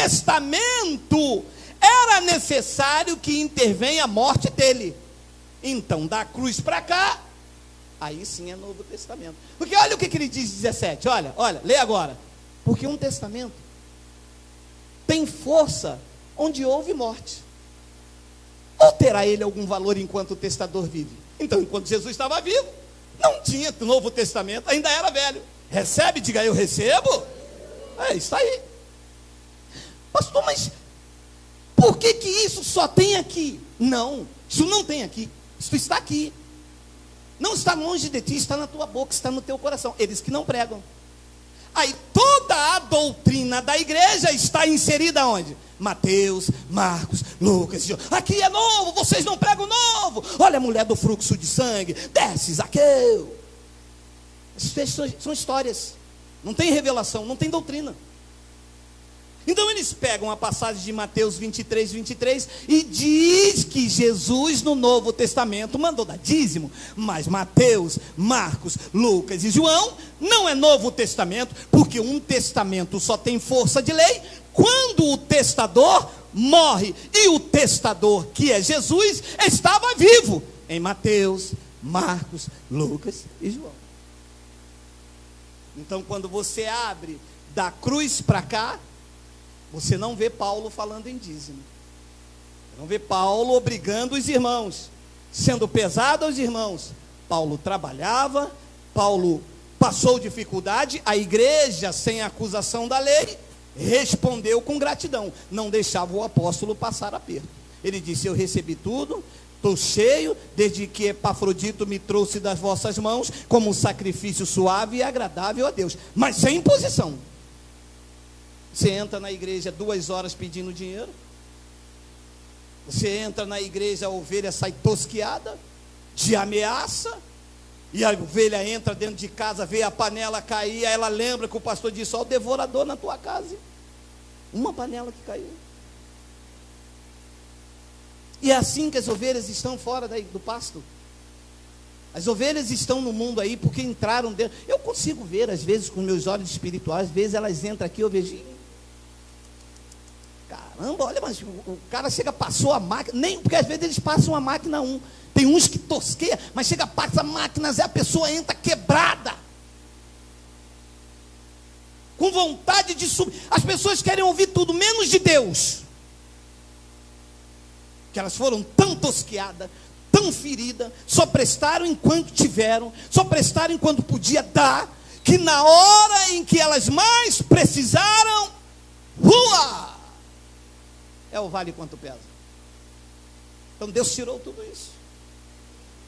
Testamento era necessário que intervenha a morte dele. Então, da cruz para cá, aí sim é Novo Testamento. Porque olha o que ele diz, 17, olha, lê agora. Porque um testamento tem força onde houve morte. Ou terá ele algum valor enquanto o testador vive? Então, enquanto Jesus estava vivo, não tinha Novo Testamento, ainda era velho. Recebe? Diga, eu recebo. Isso aí. Pastor, mas por que isso só tem aqui? Não, isso não tem aqui. Isso está aqui. Não está longe de ti, está na tua boca, está no teu coração. Eles que não pregam. Aí toda a doutrina da igreja está inserida onde? Mateus, Marcos, Lucas, João. Aqui é novo, vocês não pregam novo. Olha a mulher do fluxo de sangue, desce Zaqueu. Essas são histórias. Não tem revelação, não tem doutrina. Então eles pegam a passagem de Mateus 23, 23 e diz que Jesus no Novo Testamento mandou dar dízimo, mas Mateus, Marcos, Lucas e João não é Novo Testamento, porque um testamento só tem força de lei quando o testador morre, e o testador, que é Jesus, estava vivo em Mateus, Marcos, Lucas e João. Então quando você abre da cruz para cá, você não vê Paulo falando em dízimo. Não vê Paulo obrigando os irmãos, sendo pesado aos irmãos. Paulo trabalhava, Paulo passou dificuldade, a igreja, sem acusação da lei, respondeu com gratidão, não deixava o apóstolo passar aperto. Ele disse, eu recebi tudo, estou cheio, desde que Epafrodito me trouxe das vossas mãos, como um sacrifício suave e agradável a Deus, mas sem imposição. Você entra na igreja 2 horas pedindo dinheiro. Você entra na igreja, a ovelha sai tosquiada, te ameaça. E a ovelha entra dentro de casa, vê a panela cair. Aí ela lembra que o pastor disse, ó, o devorador na tua casa. Uma panela que caiu. E é assim que as ovelhas estão fora do pasto. As ovelhas estão no mundo aí porque entraram dentro. Eu consigo ver, às vezes, com meus olhos espirituais. Às vezes elas entram aqui, eu vejo... Caramba, olha, mas o cara chega, passou a máquina, nem porque às vezes eles passam a máquina tem uns que tosqueiam, mas chega, passa a máquina, e a pessoa entra quebrada, com vontade de subir. As pessoas querem ouvir tudo, menos de Deus, que elas foram tão tosqueadas, tão feridas, só prestaram enquanto tiveram, só prestaram enquanto podia dar, que na hora em que elas mais precisaram, é o vale quanto pesa. Então Deus tirou tudo isso.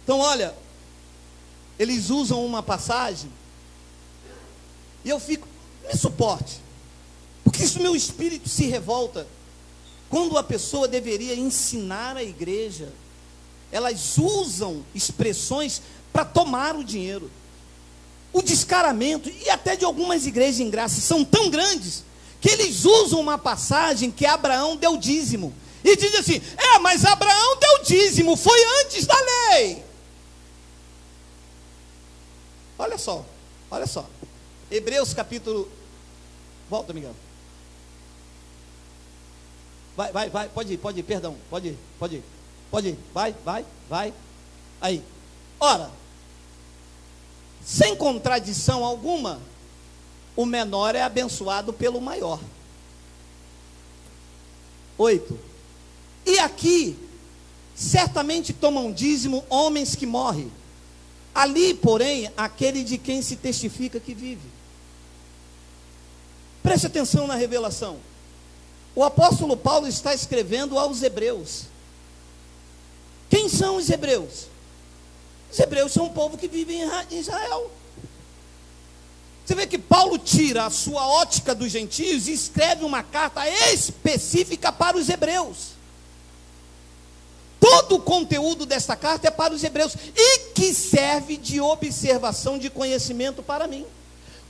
Então olha, eles usam uma passagem, e eu fico, me suporte, porque isso meu espírito se revolta, quando a pessoa deveria ensinar a igreja, elas usam expressões para tomar o dinheiro. O descaramento, e até de algumas igrejas em graça, são tão grandes, que eles usam uma passagem que Abraão deu dízimo, e diz assim, mas Abraão deu dízimo, foi antes da lei. Olha só, Hebreus capítulo, volta Miguel, vai, pode ir, perdão, pode ir, vai, aí, ora, sem contradição alguma, o menor é abençoado pelo maior. 8. E aqui, certamente tomam dízimo homens que morrem. Ali, porém, aquele de quem se testifica que vive. Preste atenção na revelação. O apóstolo Paulo está escrevendo aos hebreus. Quem são os hebreus? Os hebreus são um povo que vive em Israel. Você vê que Paulo tira a sua ótica dos gentios e escreve uma carta específica para os hebreus. Todo o conteúdo desta carta é para os hebreus e que serve de observação de conhecimento para mim.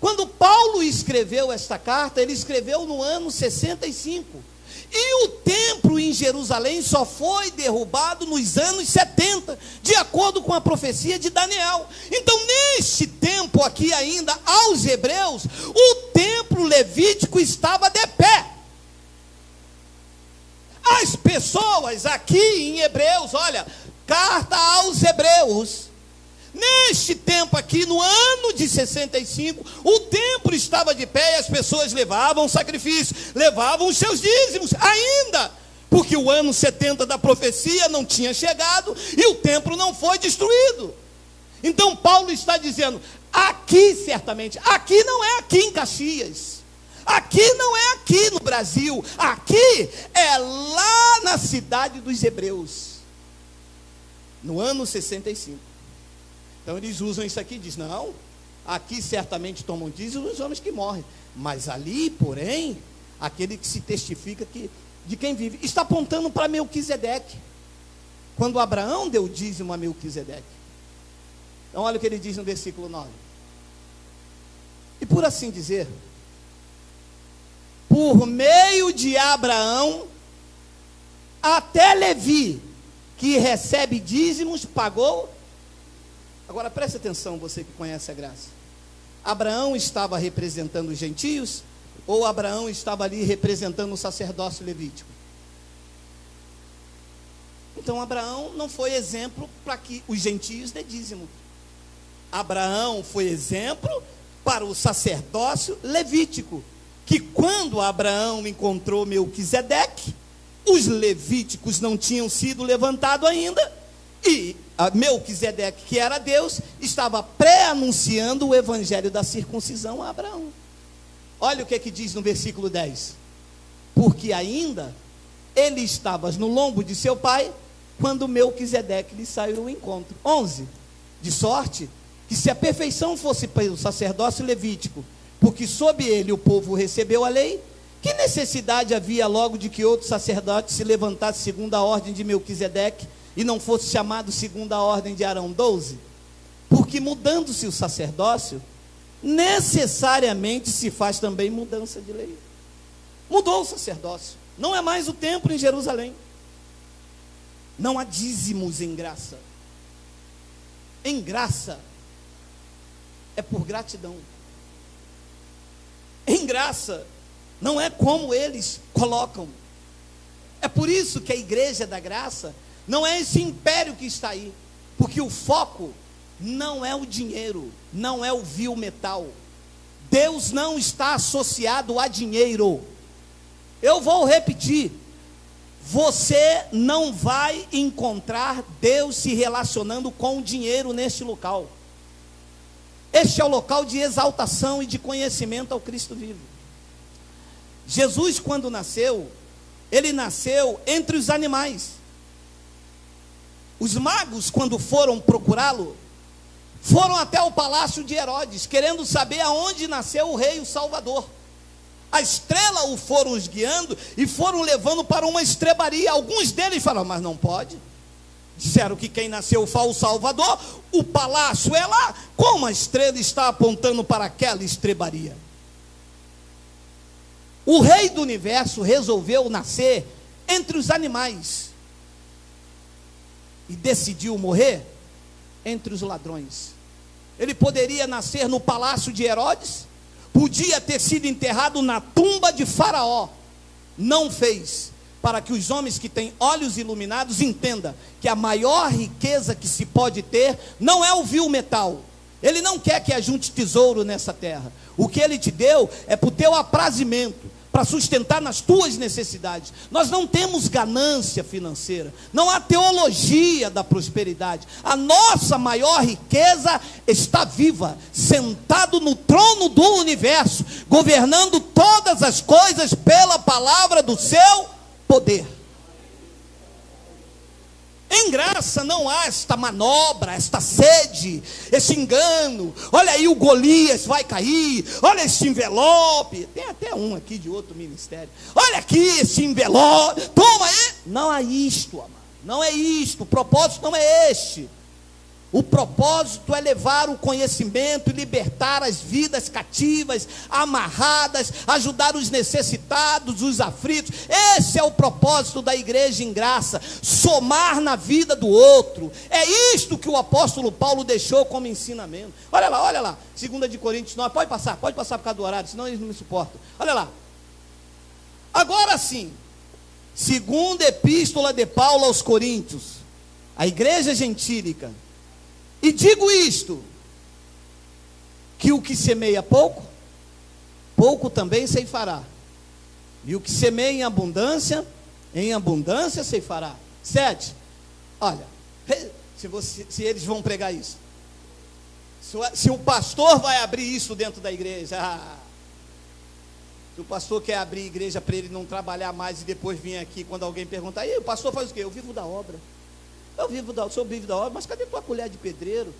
Quando Paulo escreveu esta carta, ele escreveu no ano 65. E o templo em Jerusalém só foi derrubado nos anos 70, de acordo com a profecia de Daniel. Então, neste tempo aqui ainda, aos hebreus, o templo levítico estava de pé. As pessoas aqui em Hebreus, olha, carta aos Hebreus, neste tempo aqui, no ano de 65, o templo estava de pé e as pessoas levavam sacrifício, levavam os seus dízimos ainda, porque o ano 70 da profecia não tinha chegado e o templo não foi destruído. Então Paulo está dizendo, aqui certamente, aqui não é aqui em Caxias, aqui não é aqui no Brasil, aqui é lá na cidade dos Hebreus, no ano 65. Então eles usam isso aqui e dizem, não, aqui certamente tomam dízimo os homens que morrem, mas ali, porém, aquele que se testifica que, de quem vive, está apontando para Melquisedeque, quando Abraão deu dízimo a Melquisedeque. Então olha o que ele diz no versículo 9, e por assim dizer, por meio de Abraão, até Levi, que recebe dízimos, pagou. Agora preste atenção, você que conhece a graça. Abraão estava representando os gentios, ou Abraão estava ali representando o sacerdócio levítico? Então Abraão não foi exemplo para que os gentios dê dízimo. Abraão foi exemplo para o sacerdócio levítico, que quando Abraão encontrou Melquisedeque, os levíticos não tinham sido levantados ainda, e Melquisedeque, que era Deus, estava pré-anunciando o evangelho da circuncisão a Abraão. Olha o que diz no versículo 10, porque ainda ele estava no lombo de seu pai, quando Melquisedeque lhe saiu ao encontro. 11, de sorte que se a perfeição fosse pelo sacerdócio levítico, porque sob ele o povo recebeu a lei, que necessidade havia logo de que outro sacerdote se levantasse segundo a ordem de Melquisedeque, e não fosse chamado segundo a ordem de Arão? 12, porque mudando-se o sacerdócio, necessariamente se faz também mudança de lei. Mudou o sacerdócio, não é mais o templo em Jerusalém, não há dízimos em graça. Em graça é por gratidão. Em graça não é como eles colocam. É por isso que a igreja da graça não é esse império que está aí, porque o foco não é o dinheiro, não é o vil metal. Deus não está associado a dinheiro. Eu vou repetir, você não vai encontrar Deus se relacionando com o dinheiro neste local. Este é o local de exaltação e de conhecimento ao Cristo vivo. Jesus, quando nasceu, ele nasceu entre os animais. Os magos, quando foram procurá-lo, foram até o palácio de Herodes, querendo saber aonde nasceu o rei, o Salvador. A estrela o foram os guiando e foram levando para uma estrebaria. Alguns deles falaram, mas não pode. Disseram que quem nasceu foi o Salvador, o palácio é lá, como a estrela está apontando para aquela estrebaria? O rei do universo resolveu nascer entre os animais e decidiu morrer entre os ladrões. Ele poderia nascer no palácio de Herodes, podia ter sido enterrado na tumba de Faraó, não fez, para que os homens que têm olhos iluminados entendam que a maior riqueza que se pode ter não é o vil metal. Ele não quer que ajunte tesouro nessa terra. O que ele te deu é para o teu aprazimento, para sustentar nas tuas necessidades. Nós não temos ganância financeira, não há teologia da prosperidade. A nossa maior riqueza está viva, sentado no trono do universo, governando todas as coisas pela palavra do seu poder. Em graça não há esta manobra, esta sede, esse engano. Olha aí, o Golias vai cair. Olha esse envelope. Tem até um aqui de outro ministério. Olha aqui esse envelope. Toma aí. Não é isto, amado. Não é isto. O propósito não é este. O propósito é levar o conhecimento e libertar as vidas cativas, amarradas, ajudar os necessitados, os aflitos. Esse é o propósito da igreja em graça, somar na vida do outro. É isto que o apóstolo Paulo deixou como ensinamento. Olha lá, 2 Coríntios 9, pode passar por causa do horário, senão eles não me suportam. Olha lá. Agora sim, Segunda epístola de Paulo aos Coríntios, a igreja gentílica. E digo isto, que o que semeia pouco, pouco também ceifará. E o que semeia em abundância ceifará. 7. Olha, se eles vão pregar isso. Se o pastor vai abrir isso dentro da igreja, se o pastor quer abrir a igreja para ele não trabalhar mais e depois vir aqui quando alguém perguntar, e o pastor faz o quê? Eu vivo da obra. O senhor vive da obra, mas cadê tua colher de pedreiro?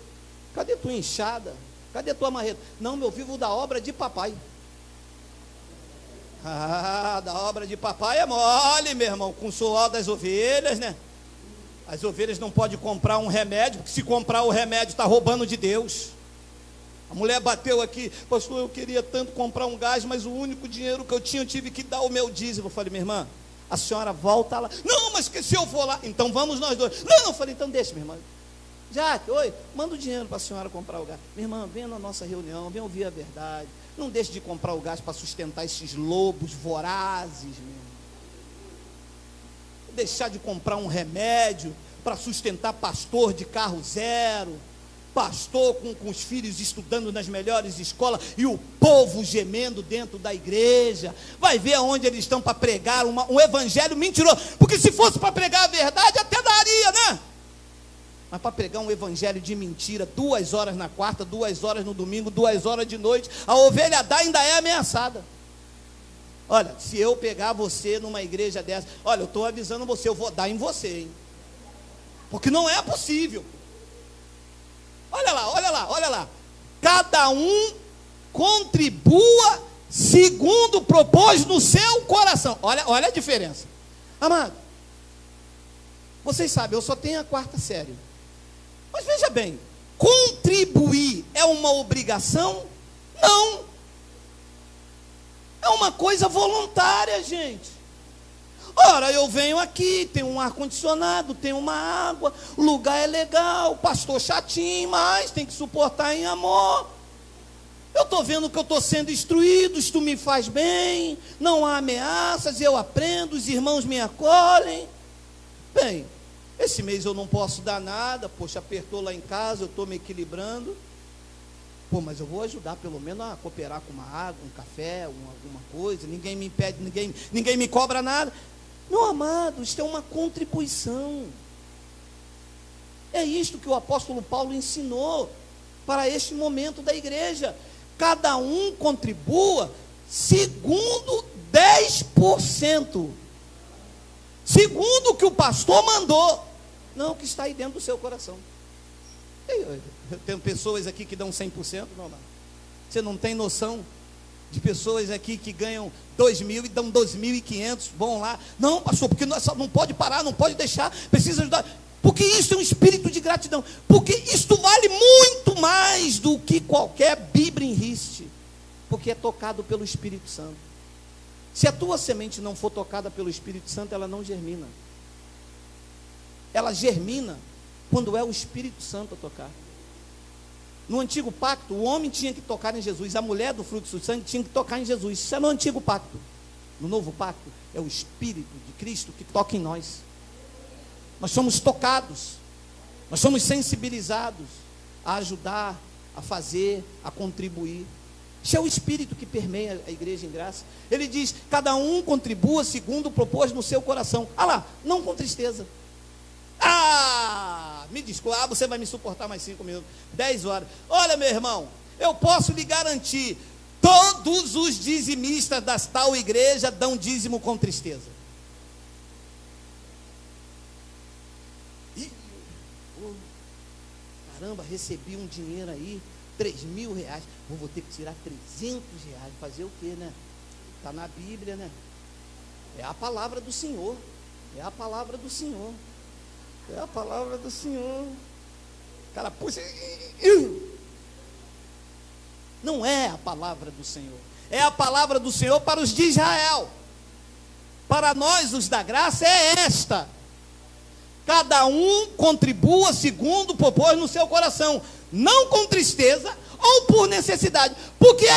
Cadê tua enxada? Cadê tua marreta? Não, eu vivo da obra de papai. Da obra de papai é mole, meu irmão, com o suor das ovelhas, né? As ovelhas não podem comprar um remédio, porque se comprar o remédio está roubando de Deus. A mulher bateu aqui, pastor, eu queria tanto comprar um gás, mas o único dinheiro que eu tinha, eu tive que dar o meu dízimo. Eu falei, minha irmã, a senhora volta lá. Não, mas que se eu for lá, então vamos nós dois. Não, eu falei, então deixa, minha irmã. Jaque, oi, manda o dinheiro para a senhora comprar o gás. Minha irmã, venha na nossa reunião, venha ouvir a verdade. Não deixe de comprar o gás para sustentar esses lobos vorazes, meu irmão. Deixar de comprar um remédio para sustentar pastor de carro zero, pastor com os filhos estudando nas melhores escolas e o povo gemendo dentro da igreja. Vai ver aonde eles estão para pregar um evangelho mentiroso, porque se fosse para pregar a verdade até daria, né? Mas para pregar um evangelho de mentira, 2 horas na quarta, 2 horas no domingo, 2 horas de noite, a ovelha dá ainda é ameaçada. Olha, se eu pegar você numa igreja dessa, olha, eu estou avisando você, eu vou dar em você, hein? Porque não é possível. Olha lá. Cada um contribua segundo propôs no seu coração. Olha a diferença. Amado, vocês sabem, eu só tenho a 4ª série. Mas veja bem, contribuir é uma obrigação? Não. É uma coisa voluntária, gente. Ora, eu venho aqui, tem um ar-condicionado, tem uma água, o lugar é legal, pastor chatinho, mas tem que suportar em amor. Eu estou vendo que eu estou sendo instruído, isto me faz bem, não há ameaças, eu aprendo, os irmãos me acolhem. Bem, esse mês eu não posso dar nada, poxa, apertou lá em casa, eu estou me equilibrando. Pô, mas eu vou ajudar pelo menos a cooperar com uma água, um café, alguma coisa, ninguém me impede, ninguém me cobra nada. Meu amado, isto é uma contribuição. É isto que o apóstolo Paulo ensinou para este momento da igreja. Cada um contribua segundo 10%. Segundo o que o pastor mandou. Não o que está aí dentro do seu coração. Eu tenho pessoas aqui que dão 100%, meu amado. Você não tem noção de pessoas aqui que ganham 2.000 e dão 2.500, vão lá. Não, pastor, porque não pode parar, não pode deixar, precisa ajudar. Porque isso é um espírito de gratidão. Porque isto vale muito mais do que qualquer Bíblia em riste. Porque é tocado pelo Espírito Santo. Se a tua semente não for tocada pelo Espírito Santo, ela não germina. Ela germina quando é o Espírito Santo a tocar. No antigo pacto, o homem tinha que tocar em Jesus, a mulher do fruto do sangue tinha que tocar em Jesus. Isso é no antigo pacto. No novo pacto, é o Espírito de Cristo que toca em nós. Nós somos tocados, nós somos sensibilizados a ajudar, a fazer, a contribuir. Isso é o Espírito que permeia a igreja em graça. Ele diz, cada um contribua segundo propôs no seu coração. Ah lá, não com tristeza. Me desculpa, você vai me suportar mais 5 minutos, 10 horas. Olha, meu irmão, eu posso lhe garantir, todos os dizimistas da tal igreja dão dízimo com tristeza. Caramba, recebi um dinheiro aí, 3.000 reais, vou ter que tirar 300 reais, fazer o quê, né? Está na Bíblia, né? É a palavra do Senhor, é a palavra do Senhor. É a palavra do Senhor. Cara, puxa. Não é a palavra do Senhor. É a palavra do Senhor para os de Israel. Para nós, os da graça, é esta. Cada um contribua segundo propôs no seu coração. Não com tristeza ou por necessidade. Porque